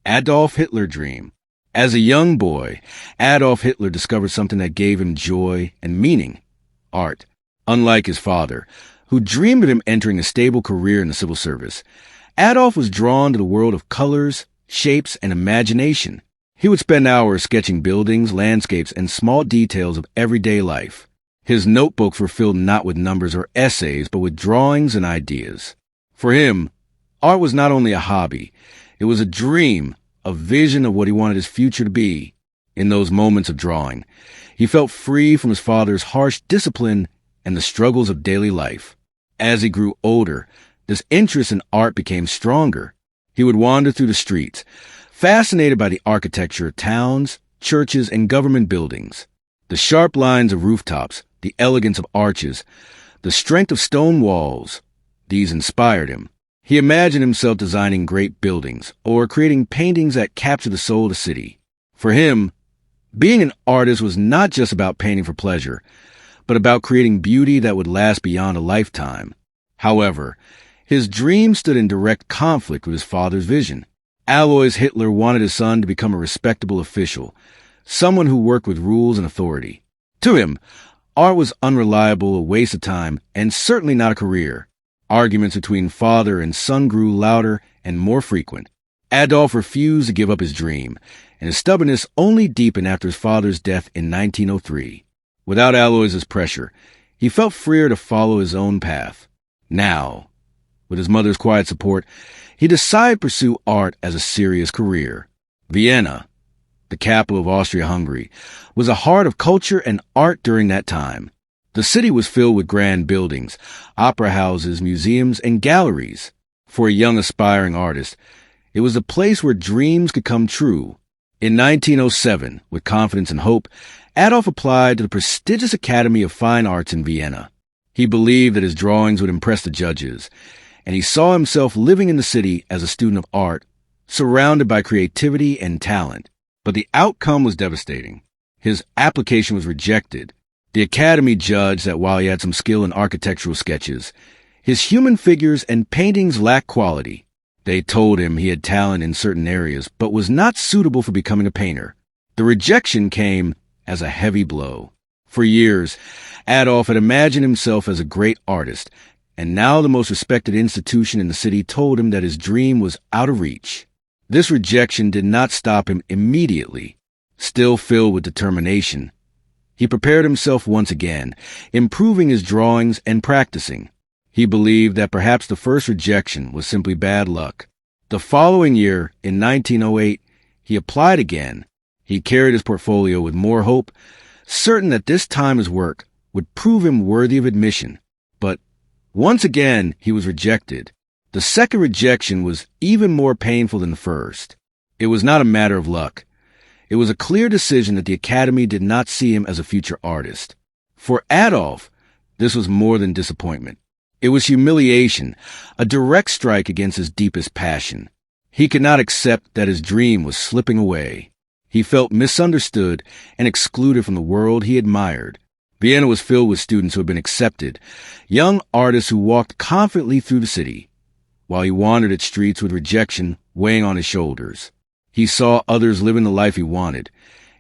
Adolf Hitler dream. As a young boy, Adolf Hitler discovered something that gave him joy and meaning: art. Unlike his father, who dreamed of him entering a stable career in the civil service, Adolf was drawn to the world of colors, shapes, and imagination. He would spend hours sketching buildings, landscapes, and small details of everyday life. His notebooks were filled not with numbers or essays, but with drawings and ideas. For him, art was not only a hobby, it was a dream, a vision of what he wanted his future to be. In those moments of drawing, he felt free from his father's harsh discipline and the struggles of daily life. As he grew older, this interest in art became stronger. He would wander through the streets, fascinated by the architecture of towns, churches, and government buildings. The sharp lines of rooftops, the elegance of arches, the strength of stone walls, these inspired him. He imagined himself designing great buildings or creating paintings that captured the soul of the city. For him, being an artist was not just about painting for pleasure, but about creating beauty that would last beyond a lifetime. However, his dream stood in direct conflict with his father's vision. Alois Hitler wanted his son to become a respectable official, someone who worked with rules and authority. To him, art was unreliable, a waste of time, and certainly not a career. Arguments between father and son grew louder and more frequent. Adolf refused to give up his dream, and his stubbornness only deepened after his father's death in 1903. Without Alois's pressure, he felt freer to follow his own path. Now, with his mother's quiet support, he decided to pursue art as a serious career. Vienna, the capital of Austria-Hungary, was a heart of culture and art during that time. The city was filled with grand buildings, opera houses, museums, and galleries. For a young aspiring artist, it was a place where dreams could come true. In 1907, with confidence and hope, Adolf applied to the prestigious Academy of Fine Arts in Vienna. He believed that his drawings would impress the judges, and he saw himself living in the city as a student of art, surrounded by creativity and talent. But the outcome was devastating. His application was rejected. The Academy judged that while he had some skill in architectural sketches, his human figures and paintings lacked quality. They told him he had talent in certain areas, but was not suitable for becoming a painter. The rejection came as a heavy blow. For years, Adolf had imagined himself as a great artist, and now the most respected institution in the city told him that his dream was out of reach. This rejection did not stop him immediately. Still filled with determination, he prepared himself once again, improving his drawings and practicing. He believed that perhaps the first rejection was simply bad luck. The following year, in 1908, he applied again. He carried his portfolio with more hope, certain that this time his work would prove him worthy of admission. But once again, he was rejected. The second rejection was even more painful than the first. It was not a matter of luck. It was a clear decision that the Academy did not see him as a future artist. For Adolf, this was more than disappointment. It was humiliation, a direct strike against his deepest passion. He could not accept that his dream was slipping away. He felt misunderstood and excluded from the world he admired. Vienna was filled with students who had been accepted, young artists who walked confidently through the city, while he wandered its streets with rejection weighing on his shoulders. He saw others living the life he wanted,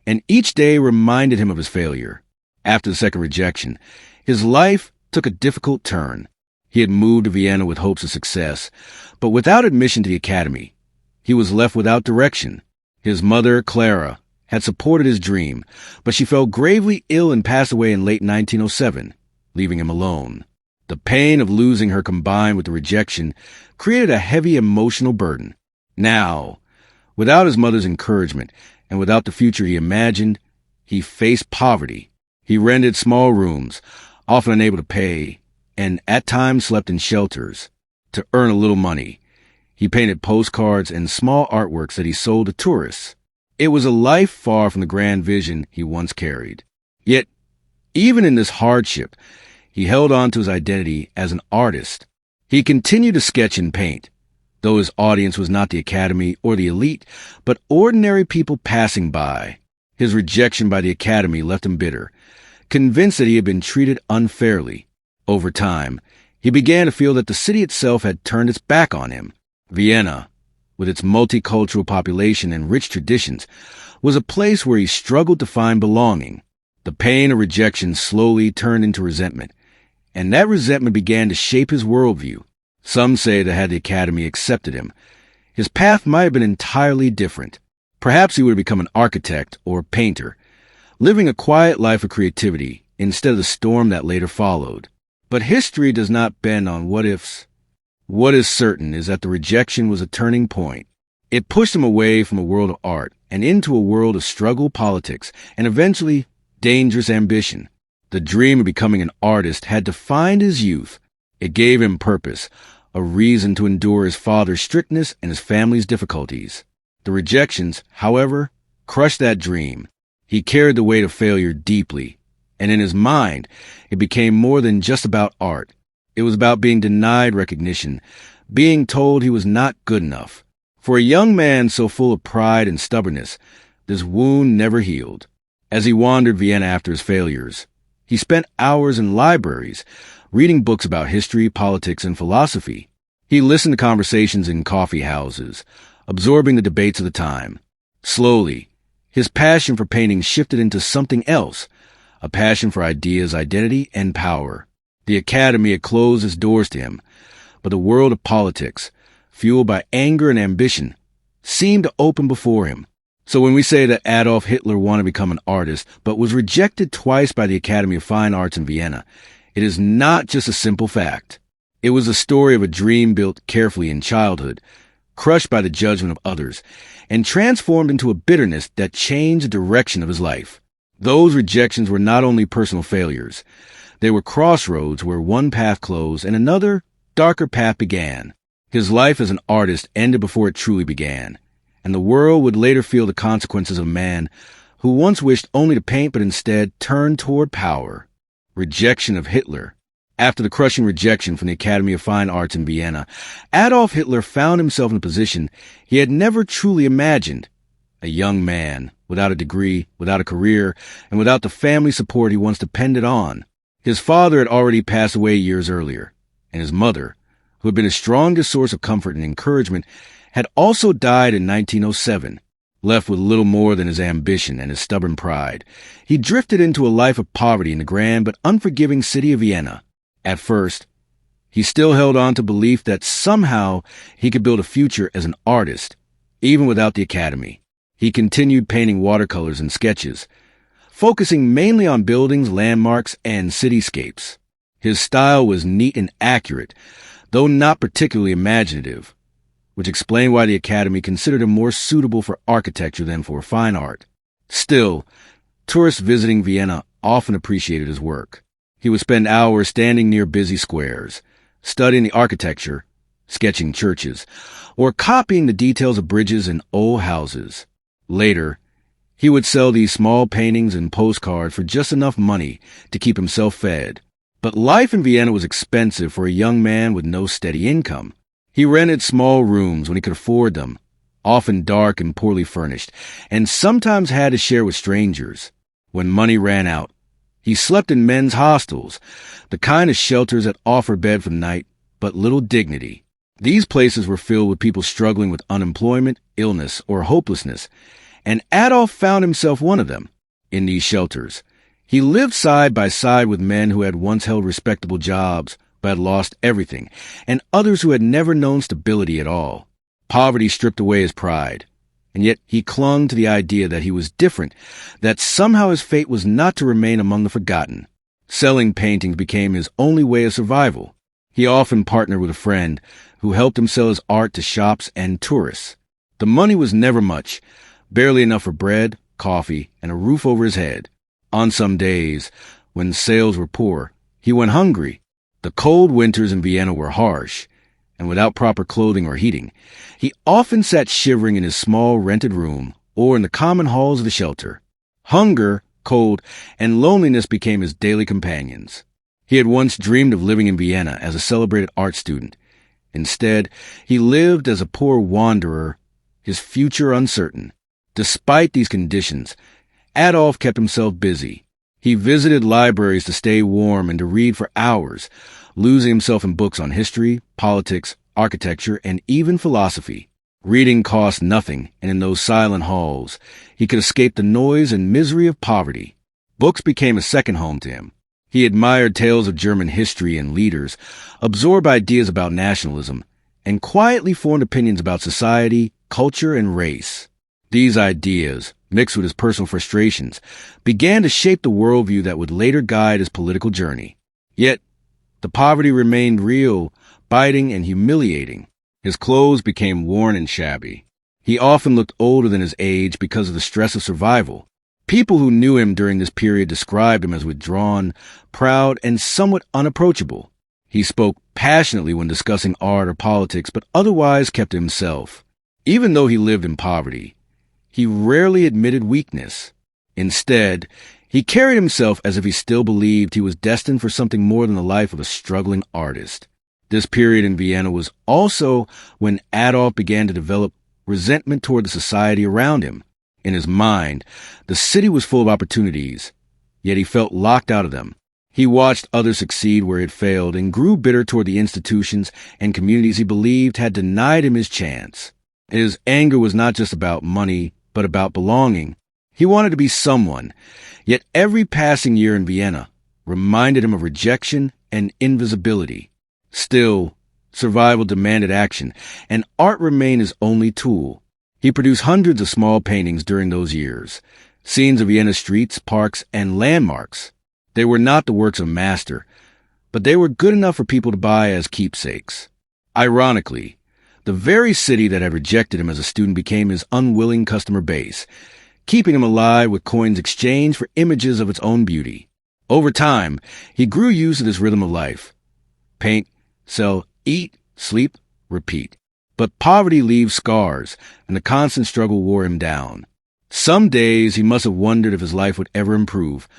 and each day reminded him of his failure. After the second rejection, his life took a difficult turn. He had moved to Vienna with hopes of success, but without admission to the Academy, he was left without direction. His mother, Clara, had supported his dream, but she fell gravely ill and passed away in late 1907, leaving him alone. The pain of losing her combined with the rejection created a heavy emotional burden. Now, without his mother's encouragement and without the future he imagined, he faced poverty. He rented small rooms, often unable to pay, and at times slept in shelters. To earn a little money, he painted postcards and small artworks that he sold to tourists. It was a life far from the grand vision he once carried. Yet, even in this hardship, he held on to his identity as an artist. He continued to sketch and paint, though his audience was not the Academy or the elite, but ordinary people passing by. His rejection by the Academy left him bitter, convinced that he had been treated unfairly. Over time, he began to feel that the city itself had turned its back on him. Vienna, with its multicultural population and rich traditions, was a place where he struggled to find belonging. The pain of rejection slowly turned into resentment, and that resentment began to shape his worldview. Some say that had the Academy accepted him, his path might have been entirely different. Perhaps he would have become an architect or painter, living a quiet life of creativity instead of the storm that later followed. But history does not bend on what-ifs. What is certain is that the rejection was a turning point. It pushed him away from a world of art and into a world of struggle, politics, and eventually dangerous ambition. The dream of becoming an artist had defined his youth. It gave him purpose, a reason to endure his father's strictness and his family's difficulties. The rejections, however, crushed that dream. He carried the weight of failure deeply, and in his mind, it became more than just about art. It was about being denied recognition, being told he was not good enough. For a young man so full of pride and stubbornness, this wound never healed. As he wandered Vienna after his failures, he spent hours in libraries, reading books about history, politics, and philosophy. He listened to conversations in coffee houses, absorbing the debates of the time. Slowly, his passion for painting shifted into something else, a passion for ideas, identity, and power. The Academy had closed its doors to him, but the world of politics, fueled by anger and ambition, seemed to open before him. So when we say that Adolf Hitler wanted to become an artist, but was rejected twice by the Academy of Fine Arts in Vienna, it is not just a simple fact. It was the story of a dream built carefully in childhood, crushed by the judgment of others, and transformed into a bitterness that changed the direction of his life. Those rejections were not only personal failures. They were crossroads where one path closed and another, darker path began. His life as an artist ended before it truly began, and the world would later feel the consequences of a man who once wished only to paint but instead turned toward power. Rejection of Hitler. After the crushing rejection from the Academy of Fine Arts in Vienna, Adolf Hitler found himself in a position he had never truly imagined. A young man, without a degree, without a career, and without the family support he once depended on. His father had already passed away years earlier, and his mother, who had been his strongest source of comfort and encouragement, had also died in 1907. Left with little more than his ambition and his stubborn pride, he drifted into a life of poverty in the grand but unforgiving city of Vienna. At first, he still held on to belief that somehow he could build a future as an artist, even without the Academy. He continued painting watercolors and sketches, focusing mainly on buildings, landmarks, and cityscapes. His style was neat and accurate, though not particularly imaginative, which explained why the Academy considered him more suitable for architecture than for fine art. Still, tourists visiting Vienna often appreciated his work. He would spend hours standing near busy squares, studying the architecture, sketching churches, or copying the details of bridges and old houses. Later, he would sell these small paintings and postcards for just enough money to keep himself fed. But life in Vienna was expensive for a young man with no steady income. He rented small rooms when he could afford them, often dark and poorly furnished, and sometimes had to share with strangers. When money ran out, he slept in men's hostels, the kind of shelters that offer bed for the night, but little dignity. These places were filled with people struggling with unemployment, illness, or hopelessness, and Adolf found himself one of them. In these shelters, he lived side by side with men who had once held respectable jobs but had lost everything, and others who had never known stability at all. Poverty stripped away his pride, and yet he clung to the idea that he was different, that somehow his fate was not to remain among the forgotten. Selling paintings became his only way of survival. He often partnered with a friend who helped him sell his art to shops and tourists. The money was never much, barely enough for bread, coffee, and a roof over his head. On some days, when sales were poor, he went hungry. The cold winters in Vienna were harsh, and without proper clothing or heating, he often sat shivering in his small rented room or in the common halls of the shelter. Hunger, cold, and loneliness became his daily companions. He had once dreamed of living in Vienna as a celebrated art student. Instead, he lived as a poor wanderer, his future uncertain. Despite these conditions, Adolf kept himself busy. He visited libraries to stay warm and to read for hours, losing himself in books on history, politics, architecture, and even philosophy. Reading cost nothing, and in those silent halls, he could escape the noise and misery of poverty. Books became a second home to him. He admired tales of German history and leaders, absorbed ideas about nationalism, and quietly formed opinions about society, culture, and race. These ideas, mixed with his personal frustrations, began to shape the worldview that would later guide his political journey. Yet, the poverty remained real, biting, and humiliating. His clothes became worn and shabby. He often looked older than his age because of the stress of survival. People who knew him during this period described him as withdrawn, proud, and somewhat unapproachable. He spoke passionately when discussing art or politics, but otherwise kept to himself. Even though he lived in poverty, he rarely admitted weakness. Instead, he carried himself as if he still believed he was destined for something more than the life of a struggling artist. This period in Vienna was also when Adolf began to develop resentment toward the society around him. In his mind, the city was full of opportunities, yet he felt locked out of them. He watched others succeed where he had failed and grew bitter toward the institutions and communities he believed had denied him his chance. His anger was not just about money, but about belonging. He wanted to be someone, yet every passing year in Vienna reminded him of rejection and invisibility. Still, survival demanded action, and art remained his only tool. He produced hundreds of small paintings during those years, scenes of Vienna's streets, parks, and landmarks. They were not the works of a master, but they were good enough for people to buy as keepsakes. Ironically, the very city that had rejected him as a student became his unwilling customer base, keeping him alive with coins exchanged for images of its own beauty. Over time, he grew used to this rhythm of life. Paint, sell, eat, sleep, repeat. But poverty leaves scars, and the constant struggle wore him down. Some days he must have wondered if his life would ever improve,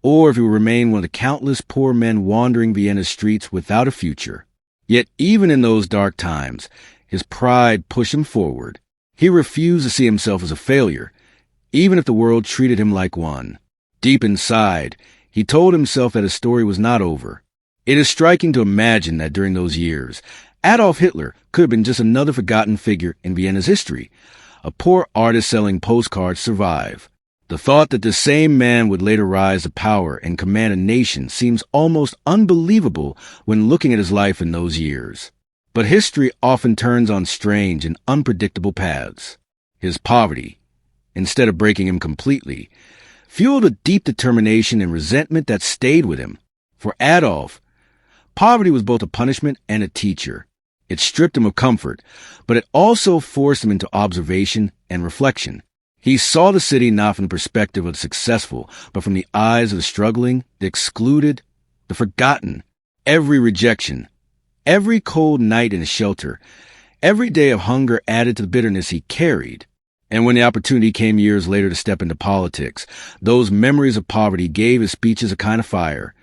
or if he would remain one of the countless poor men wandering Vienna's streets without a future. Yet even in those dark times, his pride pushed him forward. He refused to see himself as a failure, even if the world treated him like one. Deep inside, he told himself that his story was not over. It is striking to imagine that during those years, Adolf Hitler could have been just another forgotten figure in Vienna's history, a poor artist selling postcards to survive. The thought that this same man would later rise to power and command a nation seems almost unbelievable when looking at his life in those years. But history often turns on strange and unpredictable paths. His poverty, instead of breaking him completely, fueled a deep determination and resentment that stayed with him. For Adolf, poverty was both a punishment and a teacher. It stripped him of comfort, but it also forced him into observation and reflection. He saw the city not from the perspective of the successful, but from the eyes of the struggling, the excluded, the forgotten. Every rejection, every cold night in a shelter, every day of hunger added to the bitterness he carried. And when the opportunity came years later to step into politics, those memories of poverty gave his speeches a kind of fire.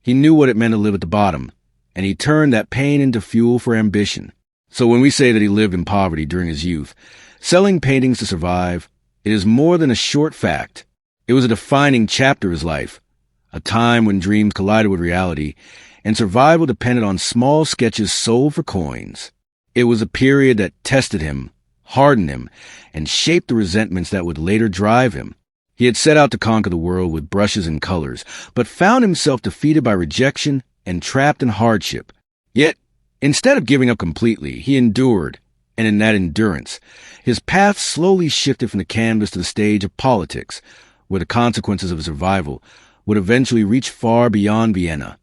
He knew what it meant to live at the bottom, and he turned that pain into fuel for ambition. So when we say that he lived in poverty during his youth, selling paintings to survive, it is more than a short fact. It was a defining chapter of his life, a time when dreams collided with reality, and survival depended on small sketches sold for coins. It was a period that tested him, hardened him, and shaped the resentments that would later drive him. He had set out to conquer the world with brushes and colors, but found himself defeated by rejection and trapped in hardship. Yet, instead of giving up completely, he endured, and in that endurance, his path slowly shifted from the canvas to the stage of politics, where the consequences of his survival would eventually reach far beyond Vienna.